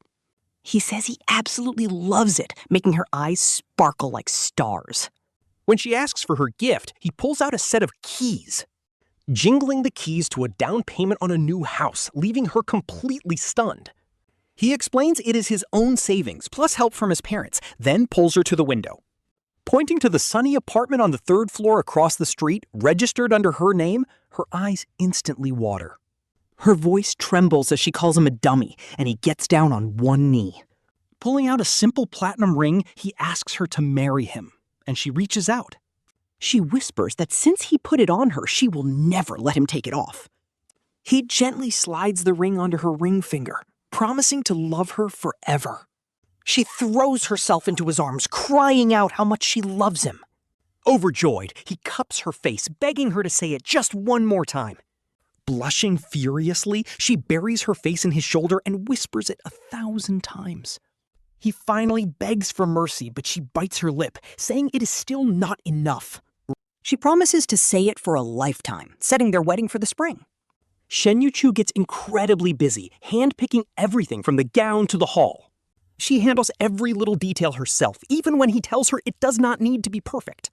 He says he absolutely loves it, making her eyes sparkle like stars. When she asks for her gift, he pulls out a set of keys, jingling the keys to a down payment on a new house, leaving her completely stunned. He explains it is his own savings, plus help from his parents, then pulls her to the window. Pointing to the sunny apartment on the third floor across the street, registered under her name, her eyes instantly water. Her voice trembles as she calls him a dummy, and he gets down on one knee. Pulling out a simple platinum ring, he asks her to marry him, and she reaches out. She whispers that since he put it on her, she will never let him take it off. He gently slides the ring onto her ring finger, promising to love her forever. She throws herself into his arms, crying out how much she loves him. Overjoyed, he cups her face, begging her to say it just one more time. Blushing furiously, she buries her face in his shoulder and whispers it 1,000 times. He finally begs for mercy, but she bites her lip, saying it is still not enough. She promises to say it for a lifetime, setting their wedding for the spring. Shen Youchu gets incredibly busy, handpicking everything from the gown to the hall. She handles every little detail herself, even when he tells her it does not need to be perfect.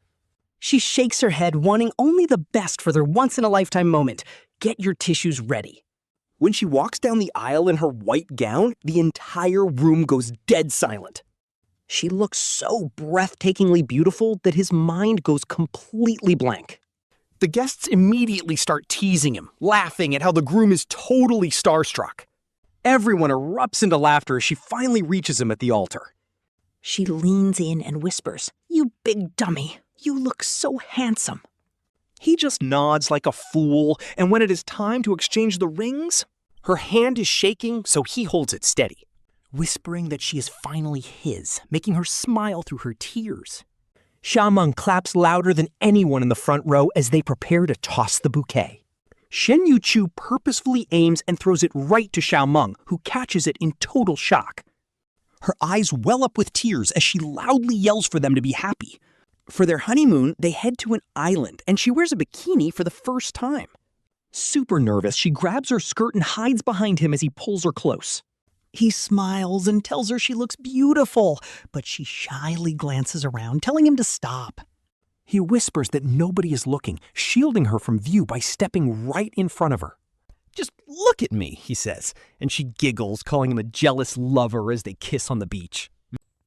She shakes her head, wanting only the best for their once-in-a-lifetime moment. Get your tissues ready. When she walks down the aisle in her white gown, the entire room goes dead silent. She looks so breathtakingly beautiful that his mind goes completely blank. The guests immediately start teasing him, laughing at how the groom is totally starstruck. Everyone erupts into laughter as she finally reaches him at the altar. She leans in and whispers, "You big dummy, you look so handsome." He just nods like a fool, and when it is time to exchange the rings, her hand is shaking, so he holds it steady, whispering that she is finally his, making her smile through her tears. Xia Meng claps louder than anyone in the front row as they prepare to toss the bouquet. Shen Youchu purposefully aims and throws it right to Xia Meng, who catches it in total shock. Her eyes well up with tears as she loudly yells for them to be happy. For their honeymoon, they head to an island, and she wears a bikini for the first time. Super nervous, she grabs her skirt and hides behind him as he pulls her close. He smiles and tells her she looks beautiful, but she shyly glances around, telling him to stop. He whispers that nobody is looking, shielding her from view by stepping right in front of her. "Just look at me," he says, and she giggles, calling him a jealous lover as they kiss on the beach.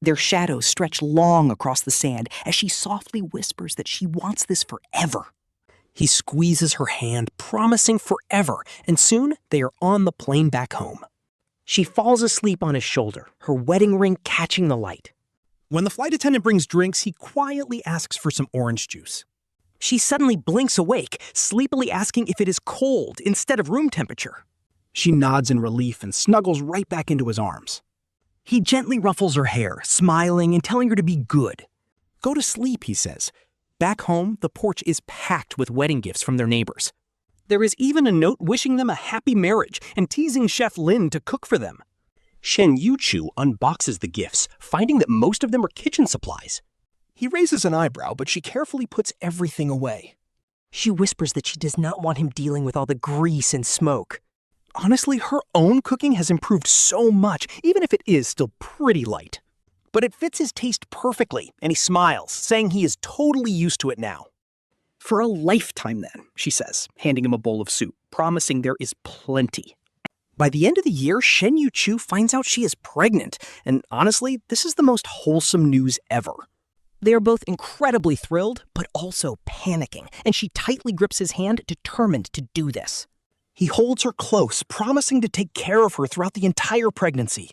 Their shadows stretch long across the sand as she softly whispers that she wants this forever. He squeezes her hand, promising forever, and soon they are on the plane back home. She falls asleep on his shoulder, her wedding ring catching the light. When the flight attendant brings drinks, he quietly asks for some orange juice. She suddenly blinks awake, sleepily asking if it is cold instead of room temperature. She nods in relief and snuggles right back into his arms. He gently ruffles her hair, smiling and telling her to be good. "Go to sleep," he says. Back home, the porch is packed with wedding gifts from their neighbors. There is even a note wishing them a happy marriage and teasing Chef Lin to cook for them. Shen Youchu unboxes the gifts, finding that most of them are kitchen supplies. He raises an eyebrow, but she carefully puts everything away. She whispers that she does not want him dealing with all the grease and smoke. Honestly, her own cooking has improved so much, even if it is still pretty light. But it fits his taste perfectly, and he smiles, saying he is totally used to it now. "For a lifetime then," she says, handing him a bowl of soup, promising there is plenty. By the end of the year, Shen Youchu finds out she is pregnant, and honestly, this is the most wholesome news ever. They are both incredibly thrilled, but also panicking, and she tightly grips his hand, determined to do this. He holds her close, promising to take care of her throughout the entire pregnancy.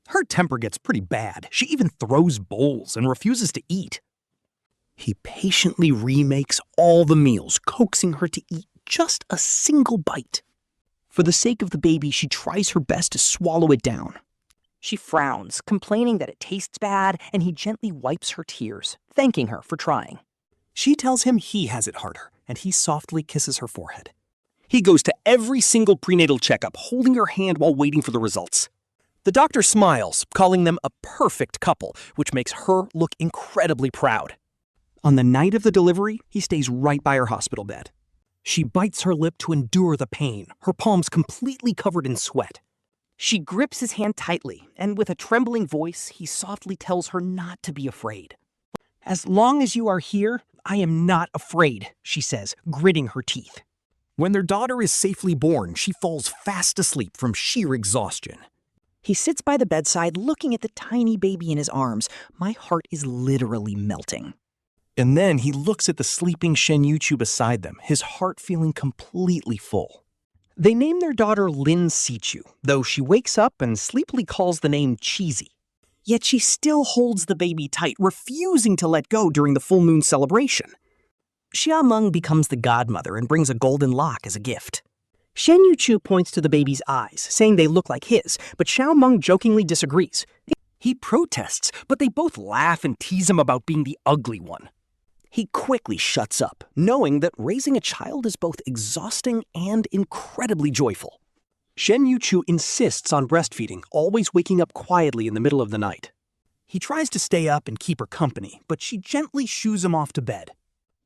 Her temper gets pretty bad. She even throws bowls and refuses to eat. He patiently remakes all the meals, coaxing her to eat just a single bite. For the sake of the baby, she tries her best to swallow it down. She frowns, complaining that it tastes bad, and he gently wipes her tears, thanking her for trying. She tells him he has it harder, and he softly kisses her forehead. He goes to every single prenatal checkup, holding her hand while waiting for the results. The doctor smiles, calling them a perfect couple, which makes her look incredibly proud. On the night of the delivery, he stays right by her hospital bed. She bites her lip to endure the pain, her palms completely covered in sweat. She grips his hand tightly, and with a trembling voice, he softly tells her not to be afraid. "As long as you are here, I am not afraid," she says, gritting her teeth. When their daughter is safely born, she falls fast asleep from sheer exhaustion. He sits by the bedside, looking at the tiny baby in his arms. My heart is literally melting. And then he looks at the sleeping Shen Youchu beside them, his heart feeling completely full. They name their daughter Lin Chen, though she wakes up and sleepily calls the name Cheesy. Yet she still holds the baby tight, refusing to let go during the full moon celebration. Xia Meng becomes the godmother and brings a golden lock as a gift. Shen Youchu points to the baby's eyes, saying they look like his, but Xia Meng jokingly disagrees. He protests, but they both laugh and tease him about being the ugly one. He quickly shuts up, knowing that raising a child is both exhausting and incredibly joyful. Shen Youchu insists on breastfeeding, always waking up quietly in the middle of the night. He tries to stay up and keep her company, but she gently shoos him off to bed.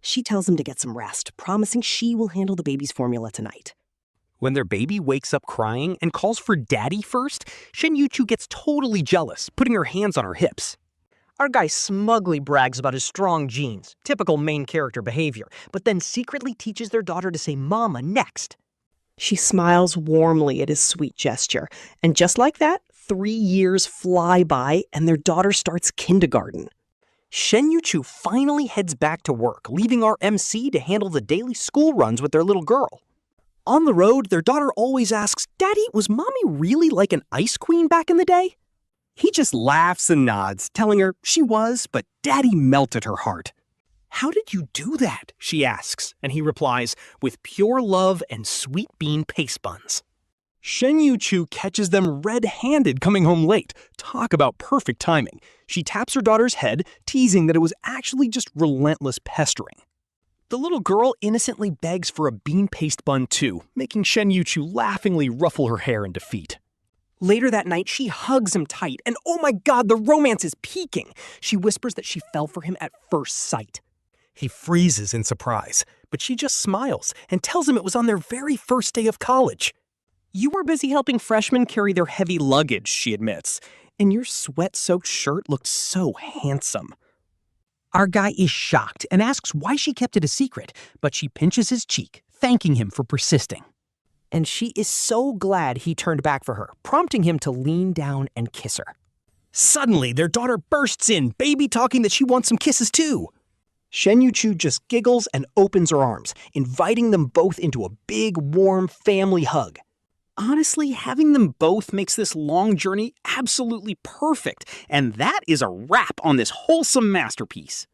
She tells him to get some rest, promising she will handle the baby's formula tonight. When their baby wakes up crying and calls for daddy first, Shen Youchu gets totally jealous, putting her hands on her hips. Our guy smugly brags about his strong genes, typical main character behavior, but then secretly teaches their daughter to say mama next. She smiles warmly at his sweet gesture, and just like that, 3 years fly by and their daughter starts kindergarten. Shen Youchu finally heads back to work, leaving our MC to handle the daily school runs with their little girl. On the road, their daughter always asks, "Daddy, was Mommy really like an ice queen back in the day?" He just laughs and nods, telling her she was, but Daddy melted her heart. "How did you do that?" she asks, and he replies, "With pure love and sweet bean paste buns." Shen Youchu catches them red-handed coming home late. Talk about perfect timing. She taps her daughter's head, teasing that it was actually just relentless pestering. The little girl innocently begs for a bean paste bun too, making Shen Youchu laughingly ruffle her hair in defeat. Later that night, she hugs him tight, and oh my god, the romance is peaking. She whispers that she fell for him at first sight. He freezes in surprise, but she just smiles and tells him it was on their very first day of college. "You were busy helping freshmen carry their heavy luggage," she admits, "and your sweat-soaked shirt looked so handsome." Our guy is shocked and asks why she kept it a secret, but she pinches his cheek, thanking him for persisting. And she is so glad he turned back for her, prompting him to lean down and kiss her. Suddenly, their daughter bursts in, baby-talking that she wants some kisses too. Shen Youchu just giggles and opens her arms, inviting them both into a big, warm family hug. Honestly, having them both makes this long journey absolutely perfect, and that is a wrap on this wholesome masterpiece.